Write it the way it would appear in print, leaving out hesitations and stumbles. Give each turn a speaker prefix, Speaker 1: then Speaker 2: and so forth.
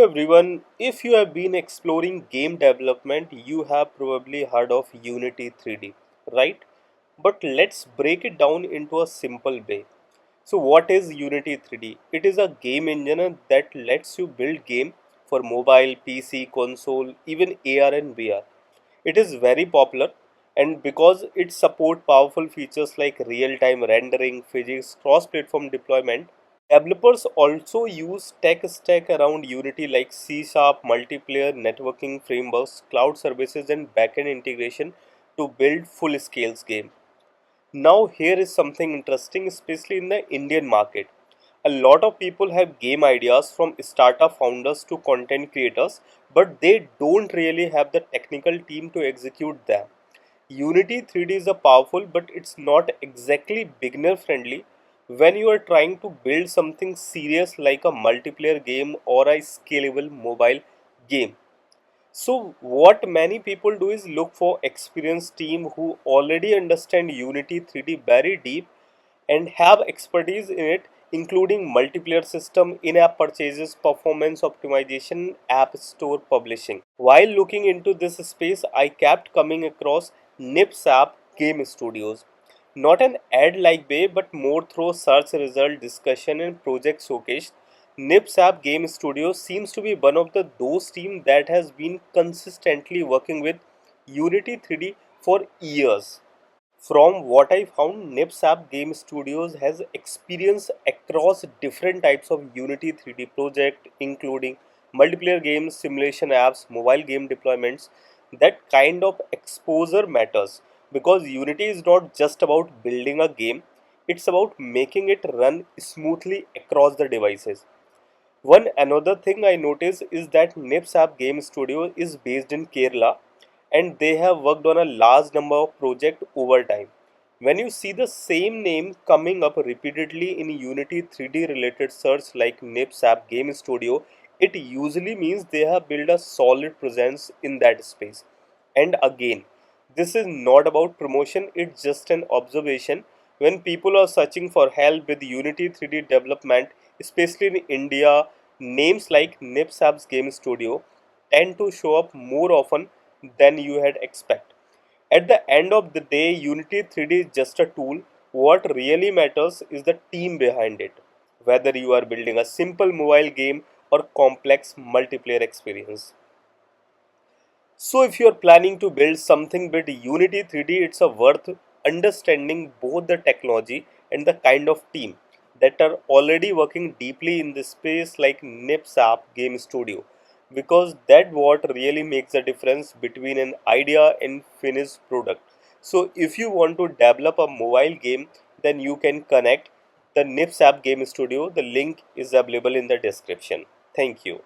Speaker 1: everyone, if you have been exploring game development, you have probably heard of Unity 3D, right? But let's break it down into a simple way. So what is Unity 3D? It is a game engine that lets you build game for mobile, PC, console, even AR and VR. It is very popular and because it support powerful features like real-time rendering, physics, cross-platform deployment. Developers also use tech stack around Unity like C Sharp, multiplayer networking frameworks, cloud services, and backend integration to build full scale game. Now, here is something interesting, especially in the Indian market. A lot of people have game ideas from startup founders to content creators, but they don't really have the technical team to execute them. Unity 3D is a powerful, but it's not exactly beginner friendly when you are trying to build something serious like a multiplayer game or a scalable mobile game. So what many people do is look for experienced team who already understand Unity 3D very deep and have expertise in it, including multiplayer system, in-app purchases, performance optimization, app store publishing. While looking into this space, I kept coming across Nips App Game Studios. Not an ad-like way, but more through search result discussion and project showcase. Nips App Game Studios seems to be one of those teams that has been consistently working with Unity 3D for years. From what I found, NipSap Game Studios has experience across different types of Unity 3D project, including multiplayer games, simulation apps, mobile game deployments. That kind of exposure matters because Unity is not just about building a game, it's about making it run smoothly across the devices. One another thing I noticed is that Nips App Game Studio is based in Kerala and they have worked on a large number of projects over time. When you see the same name coming up repeatedly in Unity 3D related search like Nips App Game Studio, it usually means they have built a solid presence in that space. And again, this is not about promotion, it's just an observation. When people are searching for help with Unity 3D development, especially in India, names like Nipsap's Game Studio tend to show up more often than you had expect. At the end of the day, Unity 3D is just a tool. What really matters is the team behind it. Whether you are building a simple mobile game or complex multiplayer experience. So if you are planning to build something with Unity 3D, it's a worth understanding both the technology and the kind of team that are already working deeply in this space like Nips App Game Studio because that what really makes a difference between an idea and finished product. So if you want to develop a mobile game, then you can connect the Nips App Game Studio. The link is available in the description. Thank you.